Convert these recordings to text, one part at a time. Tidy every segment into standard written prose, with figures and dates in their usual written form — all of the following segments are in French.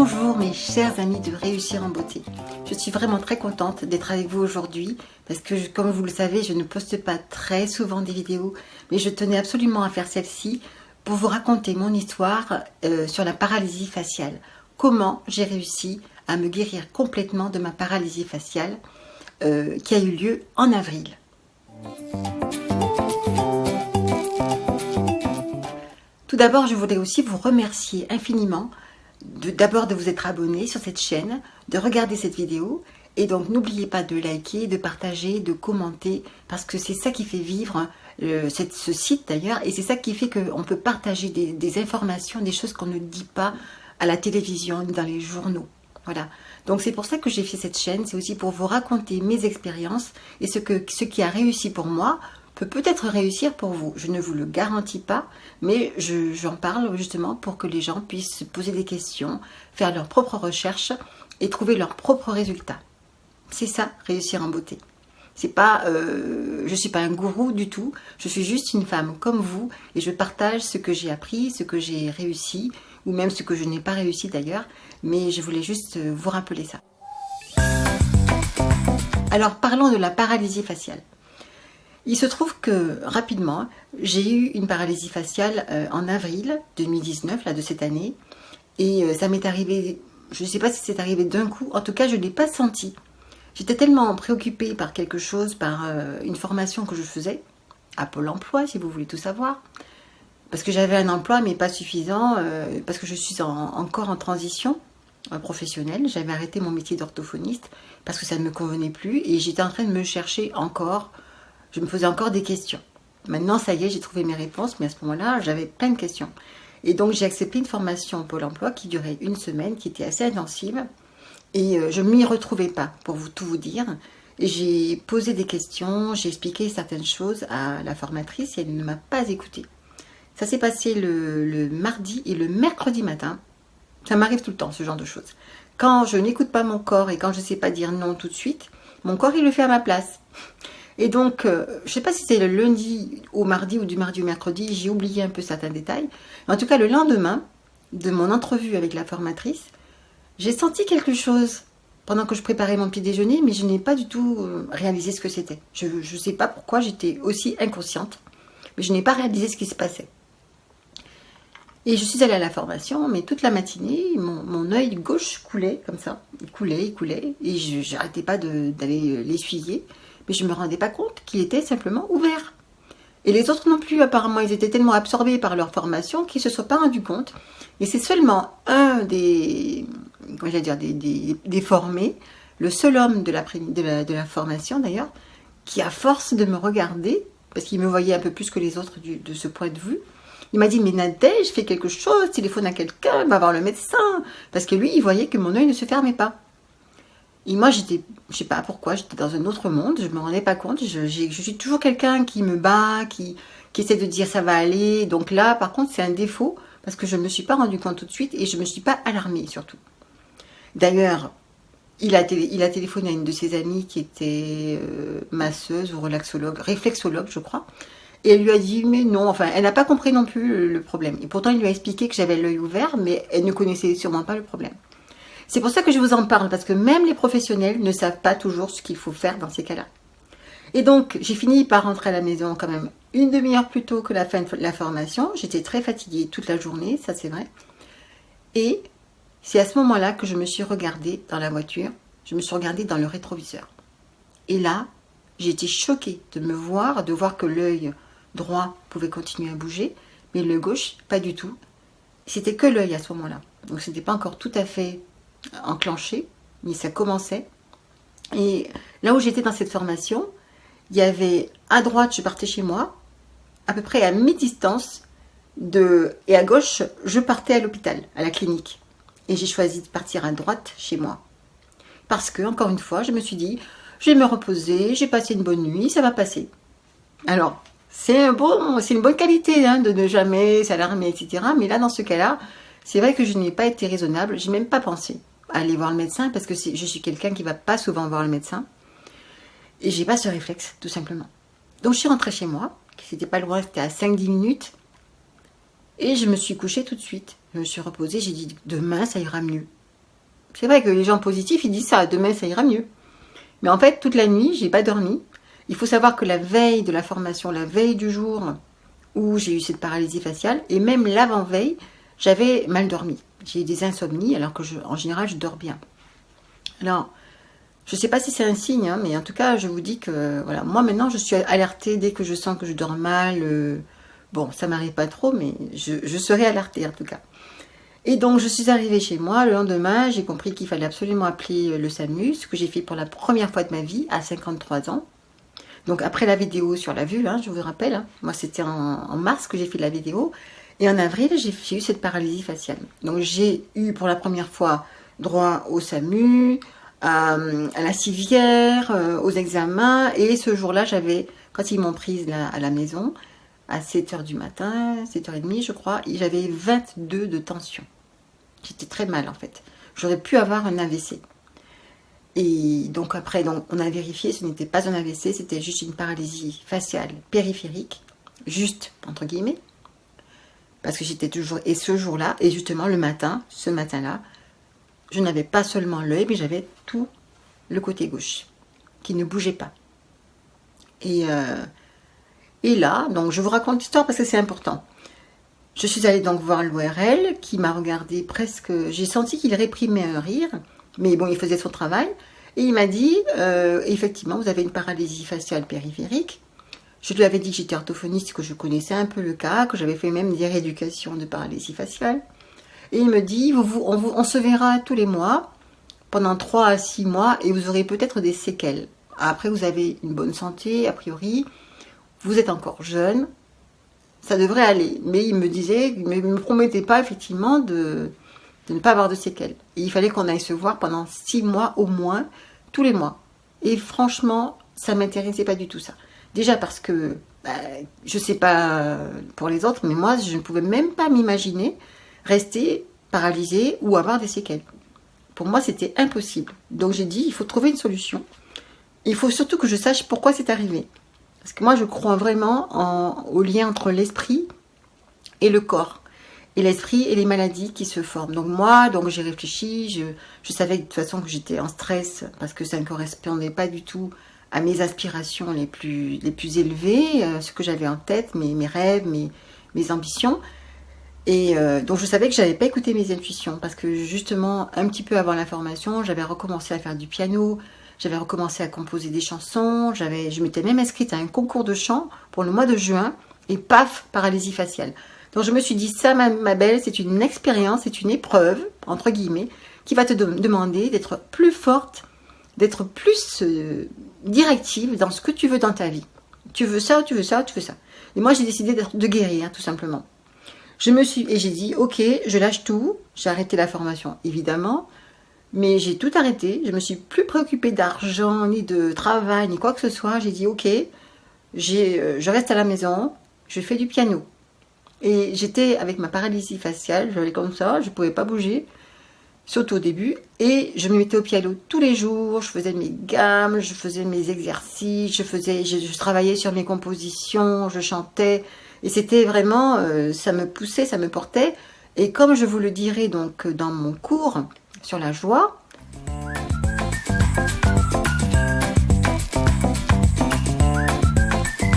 Bonjour mes chers amis de Réussir en Beauté. Je suis vraiment très contente d'être avec vous aujourd'hui parce que comme vous le savez, je ne poste pas très souvent des vidéos, mais je tenais absolument à faire celle-ci pour vous raconter mon histoire sur la paralysie faciale. Comment j'ai réussi à me guérir complètement de ma paralysie faciale qui a eu lieu en avril. Tout d'abord, je voudrais aussi vous remercier infiniment d'abord de vous être abonné sur cette chaîne, de regarder cette vidéo et donc n'oubliez pas de liker, de partager, de commenter parce que c'est ça qui fait vivre ce site d'ailleurs et c'est ça qui fait qu'on peut partager des informations, des choses qu'on ne dit pas à la télévision ni dans les journaux. Voilà, donc c'est pour ça que j'ai fait cette chaîne, c'est aussi pour vous raconter mes expériences et ce qui a réussi pour moi peut peut-être réussir pour vous. Je ne vous le garantis pas, mais j'en parle justement pour que les gens puissent se poser des questions, faire leurs propres recherches et trouver leurs propres résultats. C'est ça, réussir en beauté. C'est pas, je suis pas un gourou du tout, je suis juste une femme comme vous et je partage ce que j'ai appris, ce que j'ai réussi, ou même ce que je n'ai pas réussi d'ailleurs, mais je voulais juste vous rappeler ça. Alors parlons de la paralysie faciale. Il se trouve que, rapidement, j'ai eu une paralysie faciale en avril 2019, là, de cette année. Et ça m'est arrivé, je ne sais pas si c'est arrivé d'un coup, en tout cas, je ne l'ai pas senti. J'étais tellement préoccupée par quelque chose, par une formation que je faisais, à Pôle emploi, si vous voulez tout savoir. Parce que j'avais un emploi, mais pas suffisant, parce que je suis encore en transition professionnelle. J'avais arrêté mon métier d'orthophoniste, parce que ça ne me convenait plus. Et j'étais en train de me chercher encore. Je me posais encore des questions. Maintenant, ça y est, j'ai trouvé mes réponses, mais à ce moment-là, j'avais plein de questions. Et donc, j'ai accepté une formation au Pôle emploi qui durait une semaine, qui était assez intensive. Et je ne m'y retrouvais pas, pour tout vous dire. Et j'ai posé des questions, j'ai expliqué certaines choses à la formatrice et elle ne m'a pas écoutée. Ça s'est passé le mardi et le mercredi matin. Ça m'arrive tout le temps, ce genre de choses. Quand je n'écoute pas mon corps et quand je ne sais pas dire non tout de suite, mon corps, il le fait à ma place. Et donc, je ne sais pas si c'est le lundi au mardi ou du mardi au mercredi, j'ai oublié un peu certains détails. En tout cas, le lendemain de mon entrevue avec la formatrice, j'ai senti quelque chose pendant que je préparais mon petit déjeuner, mais je n'ai pas du tout réalisé ce que c'était. Je ne sais pas pourquoi j'étais aussi inconsciente, mais je n'ai pas réalisé ce qui se passait. Et je suis allée à la formation, mais toute la matinée, mon œil gauche coulait comme ça. Il coulait, et je n'arrêtais pas d'aller l'essuyer. Mais je ne me rendais pas compte qu'il était simplement ouvert. Et les autres non plus, apparemment, ils étaient tellement absorbés par leur formation qu'ils ne se sont pas rendus compte. Et c'est seulement un des formés, le seul homme de la formation d'ailleurs, qui à force de me regarder, parce qu'il me voyait un peu plus que les autres de ce point de vue, il m'a dit « Mais Nadège, fais quelque chose, téléphone à quelqu'un, va voir le médecin ». Parce que lui, il voyait que mon œil ne se fermait pas. Et moi, je ne sais pas pourquoi, j'étais dans un autre monde, je ne me rendais pas compte. Je suis toujours quelqu'un qui me bat, qui essaie de dire ça va aller. Donc là, par contre, c'est un défaut parce que je ne me suis pas rendu compte tout de suite et je ne me suis pas alarmée surtout. D'ailleurs, il a téléphoné à une de ses amies qui était masseuse ou réflexologue, je crois. Et elle lui a dit, mais non, enfin, elle n'a pas compris non plus le problème. Et pourtant, il lui a expliqué que j'avais l'œil ouvert, mais elle ne connaissait sûrement pas le problème. C'est pour ça que je vous en parle, parce que même les professionnels ne savent pas toujours ce qu'il faut faire dans ces cas-là. Et donc, j'ai fini par rentrer à la maison quand même une demi-heure plus tôt que la fin de la formation. J'étais très fatiguée toute la journée, ça c'est vrai. Et c'est à ce moment-là que je me suis regardée dans la voiture, je me suis regardée dans le rétroviseur. Et là, j'ai été choquée de voir que l'œil droit pouvait continuer à bouger, mais le gauche, pas du tout. C'était que l'œil à ce moment-là. Donc, ce n'était pas encore tout à fait enclenché, mais ça commençait. Et là où j'étais dans cette formation, il y avait à droite, je partais chez moi, à peu près à mi-distance, et à gauche, je partais à l'hôpital, à la clinique. Et j'ai choisi de partir à droite chez moi. Parce que, encore une fois, je me suis dit, je vais me reposer, j'ai passé une bonne nuit, ça va passer. Alors, c'est une bonne qualité de ne jamais s'alarmer, etc. Mais là, dans ce cas-là, c'est vrai que je n'ai pas été raisonnable, je n'ai même pas pensé à aller voir le médecin parce que je suis quelqu'un qui ne va pas souvent voir le médecin et j'ai pas ce réflexe, tout simplement. Donc je suis rentrée chez moi, c'était pas loin, c'était à 5-10 minutes et je me suis couchée tout de suite. Je me suis reposée, j'ai dit demain ça ira mieux. C'est vrai que les gens positifs, ils disent ça, demain ça ira mieux. Mais en fait, toute la nuit, j'ai pas dormi. Il faut savoir que la veille de la formation, la veille du jour où j'ai eu cette paralysie faciale, et même l'avant-veille, j'avais mal dormi. J'ai eu des insomnies, alors que en général, je dors bien. Alors, je ne sais pas si c'est un signe, hein, mais en tout cas, je vous dis que voilà, moi maintenant, je suis alertée dès que je sens que je dors mal. Bon, ça m'arrive pas trop, mais je serai alertée en tout cas. Et donc, je suis arrivée chez moi. Le lendemain, j'ai compris qu'il fallait absolument appeler le SAMU, ce que j'ai fait pour la première fois de ma vie, à 53 ans. Donc, après la vidéo sur la vue, hein, je vous rappelle, hein, moi, c'était en mars que j'ai fait la vidéo. Et en avril, j'ai eu cette paralysie faciale. Donc, j'ai eu pour la première fois droit au SAMU, à la civière, aux examens. Et ce jour-là, quand ils m'ont prise là, à la maison, à 7h du matin, 7h30 je crois, et j'avais 22 de tension. J'étais très mal en fait. J'aurais pu avoir un AVC. Et donc après, on a vérifié, ce n'était pas un AVC, c'était juste une paralysie faciale périphérique, juste entre guillemets, parce que j'étais toujours, et ce jour-là, et justement ce matin-là, je n'avais pas seulement l'œil, mais j'avais tout le côté gauche, qui ne bougeait pas. Et là, donc je vous raconte l'histoire parce que c'est important. Je suis allée donc voir l'ORL qui m'a regardé presque... J'ai senti qu'il réprimait un rire, mais bon, il faisait son travail. Et il m'a dit, effectivement, vous avez une paralysie faciale périphérique. Je lui avais dit que j'étais orthophoniste, que je connaissais un peu le cas, que j'avais fait même des rééducations de paralysie faciale. Et il me dit, on se verra tous les mois, pendant 3 à 6 mois, et vous aurez peut-être des séquelles. Après, vous avez une bonne santé, a priori. Vous êtes encore jeune, ça devrait aller. Mais il me disait, il ne me promettait pas effectivement de ne pas avoir de séquelles. Et il fallait qu'on aille se voir pendant 6 mois au moins, tous les mois. Et franchement, ça ne m'intéressait pas du tout ça. Déjà parce que, je ne sais pas pour les autres, mais moi, je ne pouvais même pas m'imaginer rester paralysée ou avoir des séquelles. Pour moi, c'était impossible. Donc j'ai dit, il faut trouver une solution. Il faut surtout que je sache pourquoi c'est arrivé. Parce que moi, je crois vraiment au lien entre l'esprit et le corps. Et l'esprit et les maladies qui se forment. Donc moi, j'ai réfléchi. Je savais de toute façon que j'étais en stress parce que ça ne correspondait pas du tout à mes aspirations les plus élevées, ce que j'avais en tête, mes rêves, mes ambitions. Et donc je savais que je n'avais pas écouté mes intuitions. Parce que justement, un petit peu avant la formation, j'avais recommencé à faire du piano. J'avais recommencé à composer des chansons, je m'étais même inscrite à un concours de chant pour le mois de juin, et paf, paralysie faciale. Donc je me suis dit, ça ma belle, c'est une expérience, c'est une épreuve, entre guillemets, qui va te demander d'être plus forte, d'être plus directive dans ce que tu veux dans ta vie. Tu veux ça, tu veux ça, tu veux ça. Et moi j'ai décidé de guérir, tout simplement. Et j'ai dit, ok, je lâche tout, j'ai arrêté la formation, évidemment. Mais j'ai tout arrêté, je me suis plus préoccupée d'argent, ni de travail, ni quoi que ce soit. J'ai dit, ok, je reste à la maison, je fais du piano. Et j'étais avec ma paralysie faciale, j'allais comme ça, je ne pouvais pas bouger, surtout au début. Et je me mettais au piano tous les jours, je faisais mes gammes, je faisais mes exercices, je travaillais sur mes compositions, je chantais. Et c'était vraiment, ça me poussait, ça me portait. Et comme je vous le dirai donc dans mon cours sur la joie,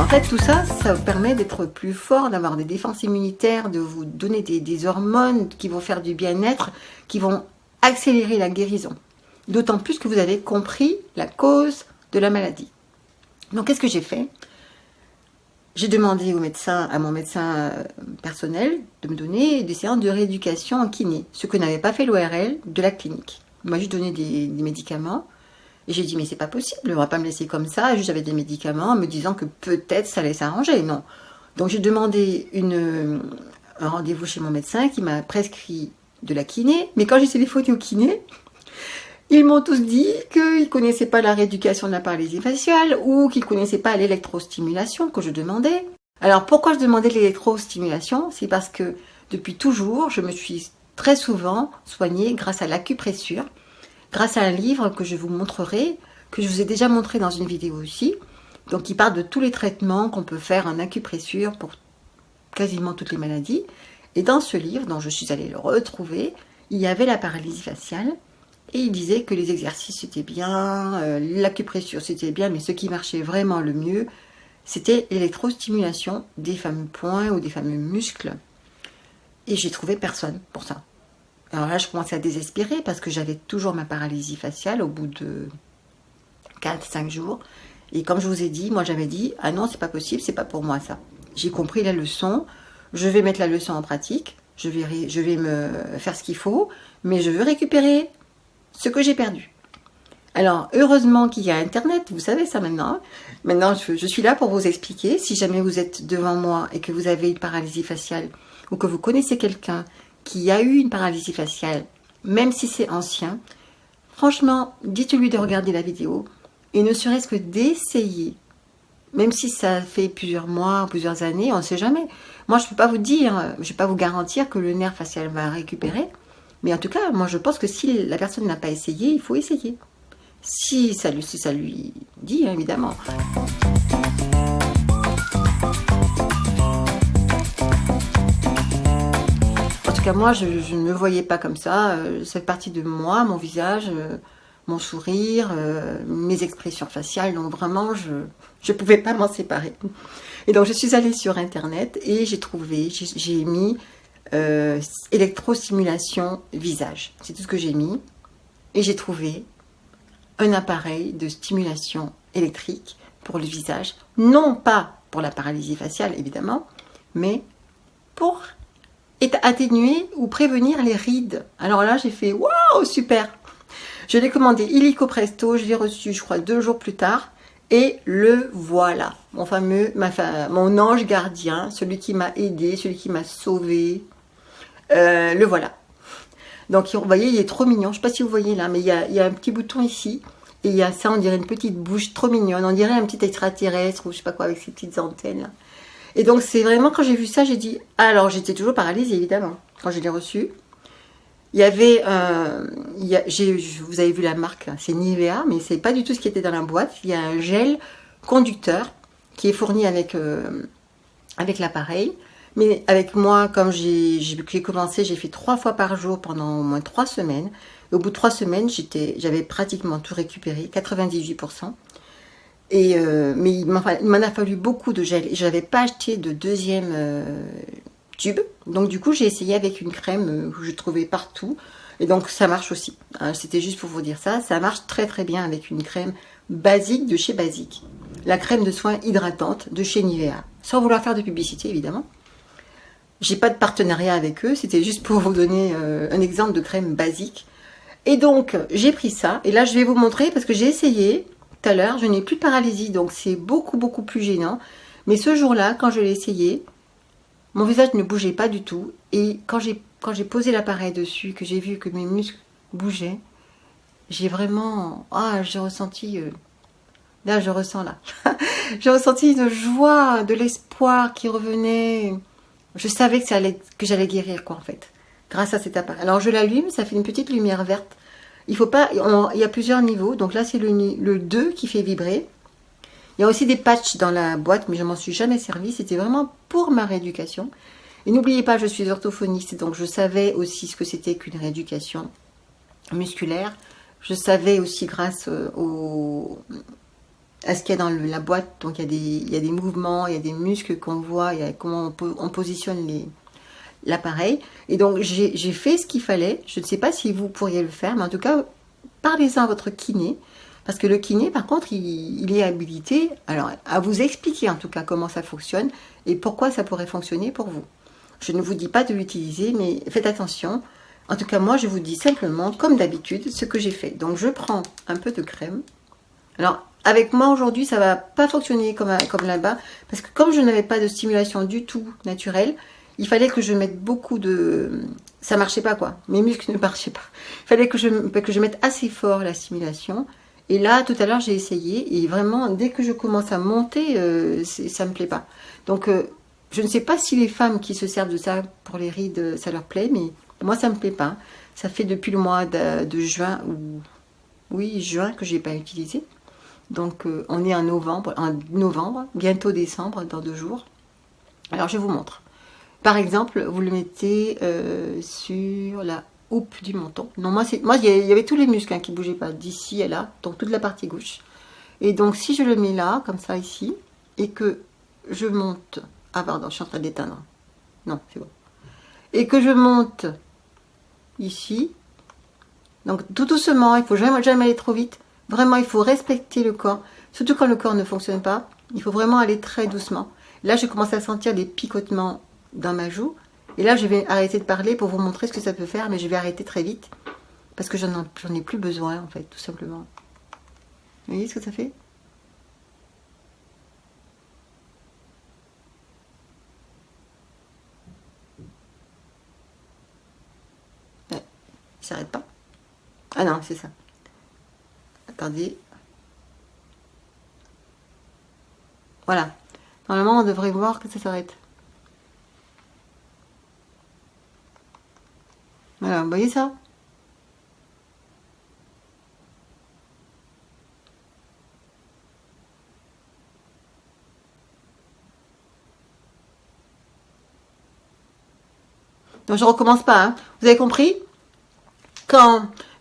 en fait tout ça, ça vous permet d'être plus fort, d'avoir des défenses immunitaires, de vous donner des hormones qui vont faire du bien-être, qui vont accélérer la guérison. D'autant plus que vous avez compris la cause de la maladie. Donc qu'est-ce que j'ai fait ? J'ai demandé à mon médecin personnel de me donner des séances de rééducation en kiné, ce que n'avait pas fait l'ORL de la clinique. Il m'a juste donné des médicaments. Et j'ai dit, mais c'est pas possible, on ne va pas me laisser comme ça, juste avec des médicaments, en me disant que peut-être ça allait s'arranger. Non. Donc j'ai demandé un rendez-vous chez mon médecin qui m'a prescrit de la kiné. Mais quand j'ai téléphoné au kiné, ils m'ont tous dit qu'ils ne connaissaient pas la rééducation de la paralysie faciale ou qu'ils ne connaissaient pas l'électrostimulation que je demandais. Alors pourquoi je demandais l'électrostimulation ? C'est parce que depuis toujours, je me suis très souvent soignée grâce à l'acupressure, grâce à un livre que je vous montrerai, que je vous ai déjà montré dans une vidéo aussi, donc qui parle de tous les traitements qu'on peut faire en acupressure pour quasiment toutes les maladies. Et dans ce livre, dont je suis allée le retrouver, il y avait la paralysie faciale. Et il disait que les exercices c'était bien, l'acupressure c'était bien, mais ce qui marchait vraiment le mieux, c'était l'électrostimulation des fameux points ou des fameux muscles. Et j'ai trouvé personne pour ça. Alors là, je commençais à désespérer parce que j'avais toujours ma paralysie faciale au bout de 4-5 jours. Et comme je vous ai dit, moi j'avais dit, ah non, c'est pas possible, c'est pas pour moi ça. J'ai compris la leçon, je vais mettre la leçon en pratique, je vais me faire ce qu'il faut, mais je veux récupérer ce que j'ai perdu. Alors, heureusement qu'il y a Internet, vous savez ça maintenant. Maintenant, je suis là pour vous expliquer. Si jamais vous êtes devant moi et que vous avez une paralysie faciale ou que vous connaissez quelqu'un qui a eu une paralysie faciale, même si c'est ancien, franchement, dites-lui de regarder la vidéo et ne serait-ce que d'essayer. Même si ça fait plusieurs mois, plusieurs années, on ne sait jamais. Moi, je ne peux pas vous dire, je ne vais pas vous garantir que le nerf facial va récupérer. Mais en tout cas, moi, je pense que si la personne n'a pas essayé, il faut essayer. Si ça lui dit, hein, évidemment. En tout cas, moi, je ne me voyais pas comme ça. Cette partie de moi, mon visage, mon sourire, mes expressions faciales, donc vraiment, je ne pouvais pas m'en séparer. Et donc, je suis allée sur Internet et j'ai mis électrostimulation visage. C'est tout ce que j'ai mis. Et j'ai trouvé un appareil de stimulation électrique pour le visage. Non pas pour la paralysie faciale, évidemment, mais pour atténuer ou prévenir les rides. Alors là, j'ai fait « Waouh, super !» Je l'ai commandé illico presto, je l'ai reçu, je crois, 2 jours plus tard. Et le voilà, mon ange gardien, celui qui m'a aidé, celui qui m'a sauvé. Le voilà. Donc, vous voyez, il est trop mignon. Je ne sais pas si vous voyez là, mais il y a un petit bouton ici. Et il y a ça, on dirait une petite bouche trop mignonne. On dirait un petit extraterrestre ou je sais pas quoi avec ses petites antennes là. Et donc, c'est vraiment quand j'ai vu ça, j'ai dit... Alors, j'étais toujours paralysée, évidemment, quand je l'ai reçu. Il y avait... vous avez vu la marque, c'est Nivea, mais c'est pas du tout ce qui était dans la boîte. Il y a un gel conducteur qui est fourni avec l'appareil. Mais avec moi, comme j'ai commencé, j'ai fait 3 fois par jour pendant au moins 3 semaines. Et au bout de 3 semaines, j'avais pratiquement tout récupéré, 98%. Mais il m'en a fallu beaucoup de gel. Et je n'avais pas acheté de deuxième tube. Donc du coup, j'ai essayé avec une crème que je trouvais partout. Et donc ça marche aussi. C'était juste pour vous dire ça. Ça marche très très bien avec une crème basique de chez Basique. La crème de soins hydratante de chez Nivea. Sans vouloir faire de publicité, évidemment. J'ai pas de partenariat avec eux, c'était juste pour vous donner un exemple de crème basique. Et donc, j'ai pris ça, et là je vais vous montrer, parce que j'ai essayé tout à l'heure, je n'ai plus de paralysie, donc c'est beaucoup beaucoup plus gênant. Mais ce jour-là, quand je l'ai essayé, mon visage ne bougeait pas du tout, et quand j'ai posé l'appareil dessus, que j'ai vu que mes muscles bougeaient, j'ai vraiment... j'ai ressenti... là, je ressens là. J'ai ressenti une joie, de l'espoir qui revenait... Je savais que j'allais guérir, quoi, en fait, grâce à cet appareil. Alors, je l'allume, ça fait une petite lumière verte. Il y a plusieurs niveaux. Donc là, c'est le 2 qui fait vibrer. Il y a aussi des patchs dans la boîte, mais je m'en suis jamais servi. C'était vraiment pour ma rééducation. Et n'oubliez pas, je suis orthophoniste, donc je savais aussi ce que c'était qu'une rééducation musculaire. Je savais aussi grâce à ce qu'il y a dans la boîte, donc il y a des mouvements, il y a des muscles qu'on voit, il y a comment on positionne l'appareil. Et donc j'ai fait ce qu'il fallait. Je ne sais pas si vous pourriez le faire, mais en tout cas, parlez-en à votre kiné, parce que le kiné, par contre, il est habilité à vous expliquer en tout cas comment ça fonctionne et pourquoi ça pourrait fonctionner pour vous. Je ne vous dis pas de l'utiliser, mais faites attention. En tout cas, moi, je vous dis simplement, comme d'habitude, ce que j'ai fait. Donc, je prends un peu de crème. Alors, avec moi aujourd'hui, ça va pas fonctionner comme là-bas, parce que comme je n'avais pas de stimulation du tout naturelle, il fallait que je mette beaucoup de... Ça marchait pas, quoi. Mes muscles ne marchaient pas. Il fallait que je mette assez fort la stimulation. Et là, tout à l'heure, j'ai essayé, et vraiment, dès que je commence à monter, ça me plaît pas. Donc, je ne sais pas si les femmes qui se servent de ça pour les rides, ça leur plaît, mais moi, ça me plaît pas. Ça fait depuis le mois de juin, juin, que je n'ai pas utilisé. Donc, on est en novembre, bientôt décembre, dans 2 jours. Alors, je vous montre. Par exemple, vous le mettez sur houppe du menton. Non, moi, il y avait tous les muscles hein, qui bougeaient pas, d'ici à là, donc toute la partie gauche. Et donc, si je le mets là, comme ça, ici, et que je monte... Ah, pardon, je suis en train d'éteindre. Non, c'est bon. Et que je monte ici. Donc, tout doucement, il ne faut jamais aller trop vite. Vraiment, il faut respecter le corps. Surtout quand le corps ne fonctionne pas. Il faut vraiment aller très doucement. Là, j'ai commencé à sentir des picotements dans ma joue. Et là, je vais arrêter de parler pour vous montrer ce que ça peut faire. Mais je vais arrêter très vite. Parce que j'en ai plus besoin, en fait, tout simplement. Vous voyez ce que ça fait? Ouais, il s'arrête pas. Ah non, c'est ça. Attendez. Voilà. Normalement, on devrait voir que ça s'arrête. Voilà, vous voyez ça? Donc, je recommence pas. Hein. Vous avez compris?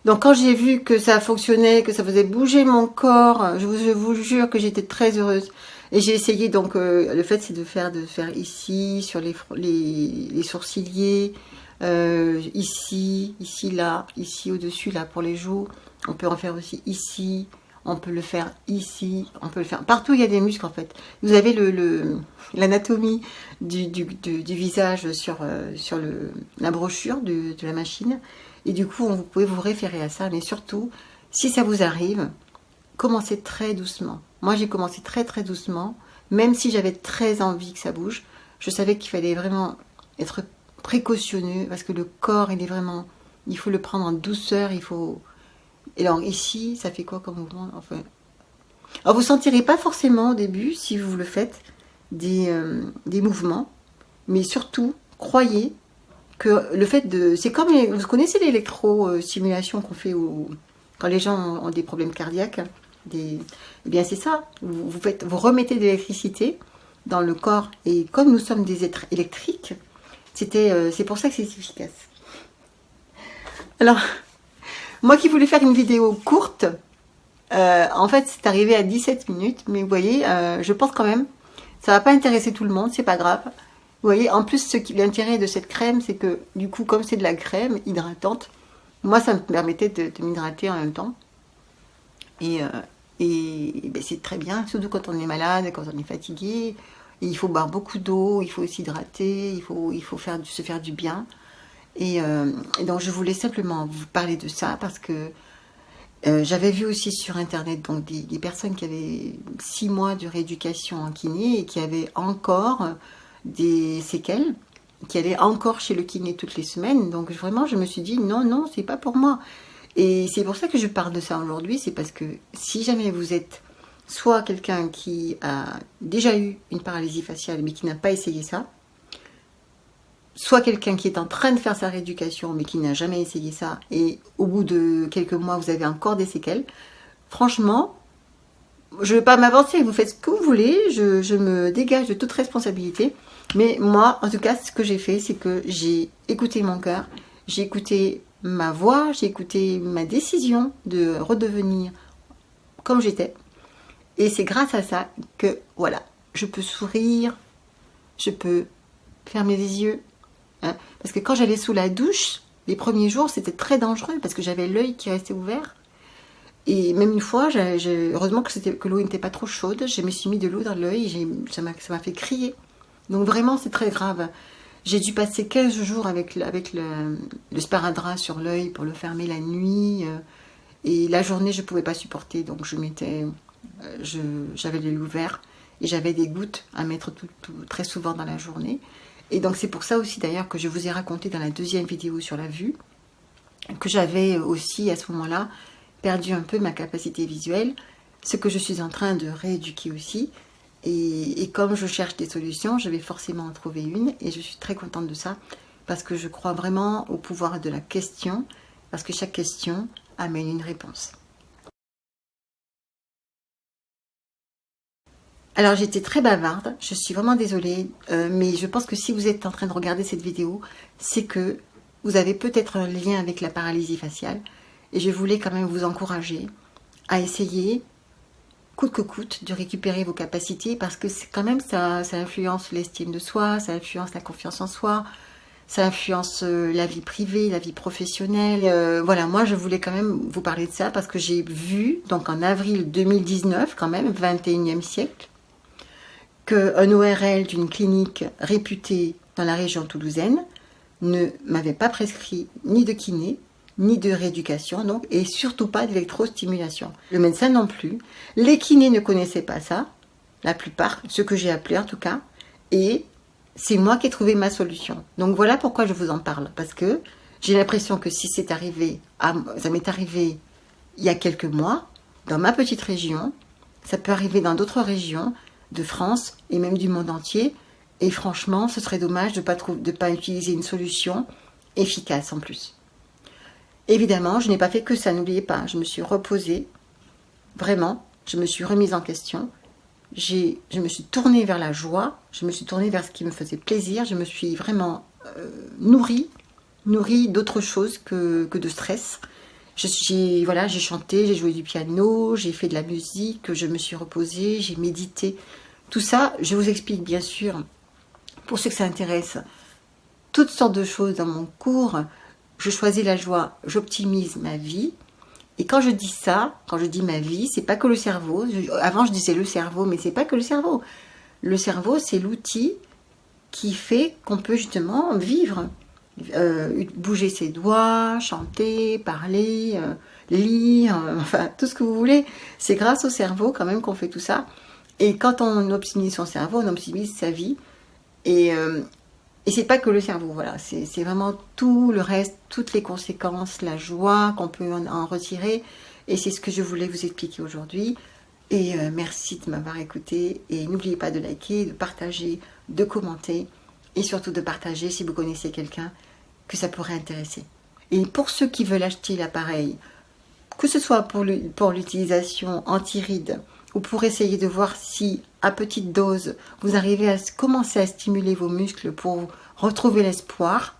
Donc quand j'ai vu que ça fonctionnait, que ça faisait bouger mon corps, je vous jure que j'étais très heureuse. Et j'ai essayé, donc le fait c'est de faire ici, sur les sourciliers, ici, là, ici au-dessus, là pour les joues. On peut en faire aussi ici, on peut le faire ici, on peut le faire... Partout il y a des muscles en fait. Vous avez l'anatomie du visage sur la brochure de la machine. Et du coup, vous pouvez vous référer à ça. Mais surtout, si ça vous arrive, commencez très doucement. Moi, j'ai commencé très très doucement. Même si j'avais très envie que ça bouge, je savais qu'il fallait vraiment être précautionneux. Parce que le corps, il est vraiment... Il faut le prendre en douceur. Il faut... Et alors ici, ça fait quoi comme mouvement? Enfin... Alors, vous ne sentirez pas forcément au début, si vous le faites, des mouvements. Mais surtout, croyez que le fait de... C'est comme... Vous connaissez l'électro-stimulation qu'on fait quand les gens ont des problèmes cardiaques eh bien, c'est ça. Vous remettez de l'électricité dans le corps. Et comme nous sommes des êtres électriques, c'est pour ça que c'est efficace. Alors, moi qui voulais faire une vidéo courte, en fait, c'est arrivé à 17 minutes. Mais vous voyez, je pense quand même, ça va pas intéresser tout le monde, c'est pas grave. Vous voyez, en plus, l'intérêt de cette crème, c'est que, du coup, comme c'est de la crème hydratante, moi, ça me permettait de m'hydrater en même temps. Et ben, c'est très bien, surtout quand on est malade, quand on est fatigué. Et il faut boire beaucoup d'eau, il faut s'hydrater, il faut se faire du bien. Et donc, je voulais simplement vous parler de ça parce que j'avais vu aussi sur Internet donc, des personnes qui avaient 6 mois de rééducation en kiné et qui avaient encore... des séquelles, qui allaient encore chez le kiné toutes les semaines. Donc vraiment, je me suis dit, non, c'est pas pour moi. Et c'est pour ça que je parle de ça aujourd'hui, c'est parce que si jamais vous êtes soit quelqu'un qui a déjà eu une paralysie faciale, mais qui n'a pas essayé ça, soit quelqu'un qui est en train de faire sa rééducation, mais qui n'a jamais essayé ça, et au bout de quelques mois, vous avez encore des séquelles, franchement... Je ne vais pas m'avancer, vous faites ce que vous voulez, je me dégage de toute responsabilité. Mais moi, en tout cas, ce que j'ai fait, c'est que j'ai écouté mon cœur, j'ai écouté ma voix, j'ai écouté ma décision de redevenir comme j'étais. Et c'est grâce à ça que, voilà, je peux sourire, je peux fermer les yeux. Hein, parce que quand j'allais sous la douche, les premiers jours, c'était très dangereux parce que j'avais l'œil qui restait ouvert. Et même une fois, heureusement que l'eau n'était pas trop chaude, je me suis mis de l'eau dans l'œil, ça m'a fait crier. Donc vraiment, c'est très grave. J'ai dû passer 15 jours avec le sparadrap sur l'œil pour le fermer la nuit. Et la journée, je ne pouvais pas supporter, donc j'avais l'œil ouvert et j'avais des gouttes à mettre très souvent dans la journée. Et donc c'est pour ça aussi d'ailleurs que je vous ai raconté dans la deuxième vidéo sur la vue, que j'avais aussi à ce moment-là perdu un peu ma capacité visuelle, ce que je suis en train de rééduquer aussi. Et comme je cherche des solutions, je vais forcément en trouver une. Et je suis très contente de ça, parce que je crois vraiment au pouvoir de la question, parce que chaque question amène une réponse. Alors j'étais très bavarde, je suis vraiment désolée, mais je pense que si vous êtes en train de regarder cette vidéo, c'est que vous avez peut-être un lien avec la paralysie faciale. Et je voulais quand même vous encourager à essayer, coûte que coûte, de récupérer vos capacités, parce que c'est quand même ça influence l'estime de soi, ça influence la confiance en soi, ça influence la vie privée, la vie professionnelle. Voilà, moi je voulais quand même vous parler de ça, parce que j'ai vu, donc en avril 2019, quand même, 21e siècle, qu'un ORL d'une clinique réputée dans la région toulousaine ne m'avait pas prescrit ni de kiné, ni de rééducation, donc, et surtout pas d'électrostimulation. Le médecin non plus. Les kinés ne connaissaient pas ça, la plupart, ceux que j'ai appelés en tout cas, et c'est moi qui ai trouvé ma solution. Donc voilà pourquoi je vous en parle, parce que j'ai l'impression que si c'est arrivé, ça m'est arrivé il y a quelques mois, dans ma petite région, ça peut arriver dans d'autres régions de France et même du monde entier, et franchement, ce serait dommage de pas utiliser une solution efficace en plus. Évidemment, je n'ai pas fait que ça, n'oubliez pas. Je me suis reposée, vraiment, je me suis remise en question. Je me suis tournée vers la joie, je me suis tournée vers ce qui me faisait plaisir. Je me suis vraiment nourrie d'autre chose que de stress. J'ai chanté, j'ai joué du piano, j'ai fait de la musique, je me suis reposée, j'ai médité. Tout ça, je vous explique bien sûr, pour ceux que ça intéresse, toutes sortes de choses dans mon cours. Je choisis la joie, j'optimise ma vie. Et quand je dis ça, quand je dis ma vie, c'est pas que le cerveau. Avant, je disais le cerveau, mais c'est pas que le cerveau. Le cerveau, c'est l'outil qui fait qu'on peut justement vivre. Bouger ses doigts, chanter, parler, lire, enfin, tout ce que vous voulez. C'est grâce au cerveau quand même qu'on fait tout ça. Et quand on optimise son cerveau, on optimise sa vie. Et c'est pas que le cerveau, voilà, c'est vraiment tout le reste, toutes les conséquences, la joie qu'on peut en retirer. Et c'est ce que je voulais vous expliquer aujourd'hui. Et merci de m'avoir écouté. Et n'oubliez pas de liker, de partager, de commenter. Et surtout de partager si vous connaissez quelqu'un que ça pourrait intéresser. Et pour ceux qui veulent acheter l'appareil, que ce soit pour l'utilisation anti-rides, ou pour essayer de voir si, à petite dose, vous arrivez à commencer à stimuler vos muscles pour retrouver l'espoir,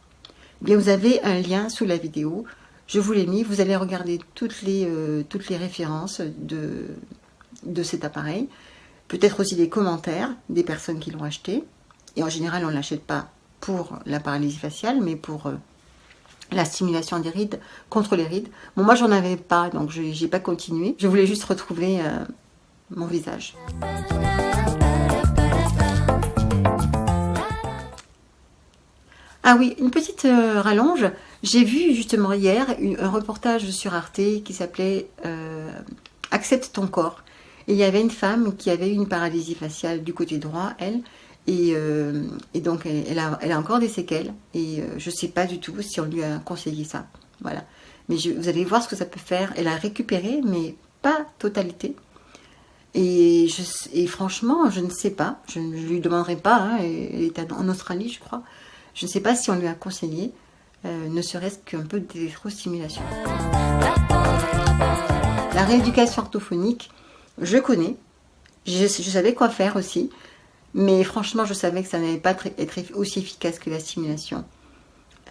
eh bien vous avez un lien sous la vidéo. Je vous l'ai mis, vous allez regarder toutes les références de cet appareil. Peut-être aussi des commentaires des personnes qui l'ont acheté. Et en général, on ne l'achète pas pour la paralysie faciale, mais pour la stimulation des rides, contre les rides. Bon, moi, j'en avais pas, donc je n'ai pas continué. Je voulais juste retrouver mon visage. Ah oui, une petite rallonge. J'ai vu justement hier un reportage sur Arte qui s'appelait Accepte ton corps. Et il y avait une femme qui avait une paralysie faciale du côté droit, elle. Et donc elle a encore des séquelles. Et je ne sais pas du tout si on lui a conseillé ça. Voilà. Mais vous allez voir ce que ça peut faire. Elle a récupéré, mais pas totalité. Et franchement, je ne sais pas. Je ne lui demanderai pas. Hein, elle est en Australie, je crois. Je ne sais pas si on lui a conseillé, ne serait-ce qu'un peu d'électrostimulation. La rééducation orthophonique, je connais. Je savais quoi faire aussi. Mais franchement, je savais que ça n'allait pas être aussi efficace que la stimulation.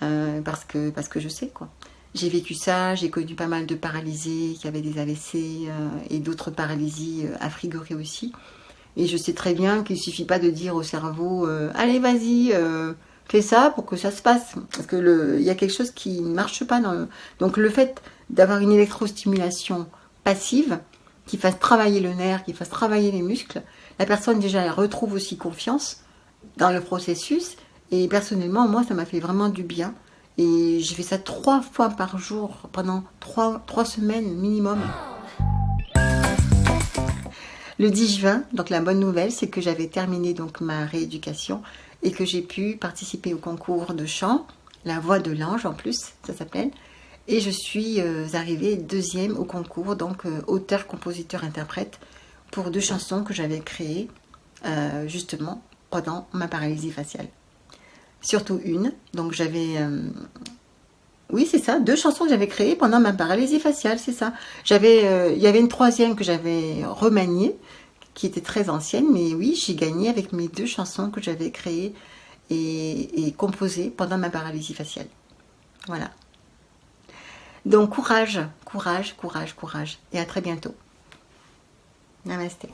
Parce que je sais, quoi. J'ai vécu ça, j'ai connu pas mal de paralysés qui avaient des AVC et d'autres paralysies à frigorer aussi. Et je sais très bien qu'il ne suffit pas de dire au cerveau « Allez, vas-y, fais ça pour que ça se passe. » Parce qu'il y a quelque chose qui ne marche pas. Donc le fait d'avoir une électrostimulation passive, qui fasse travailler le nerf, qui fasse travailler les muscles, la personne déjà elle retrouve aussi confiance dans le processus. Et personnellement, moi, ça m'a fait vraiment du bien. Et j'ai fait ça 3 fois par jour pendant 3 semaines minimum. Le 10 juin, donc la bonne nouvelle, c'est que j'avais terminé donc ma rééducation et que j'ai pu participer au concours de chant, La Voix de l'Ange en plus, ça s'appelle. Et je suis arrivée 2e au concours, donc auteur, compositeur, interprète, pour 2 chansons que j'avais créées justement pendant ma paralysie faciale. Surtout une, donc j'avais... oui, c'est ça, 2 chansons que j'avais créées pendant ma paralysie faciale, c'est ça. Il y avait une 3e que j'avais remaniée, qui était très ancienne, mais oui, j'ai gagné avec mes 2 chansons que j'avais créées et composées pendant ma paralysie faciale. Voilà. Donc courage, courage, courage, courage. Et à très bientôt. Namasté.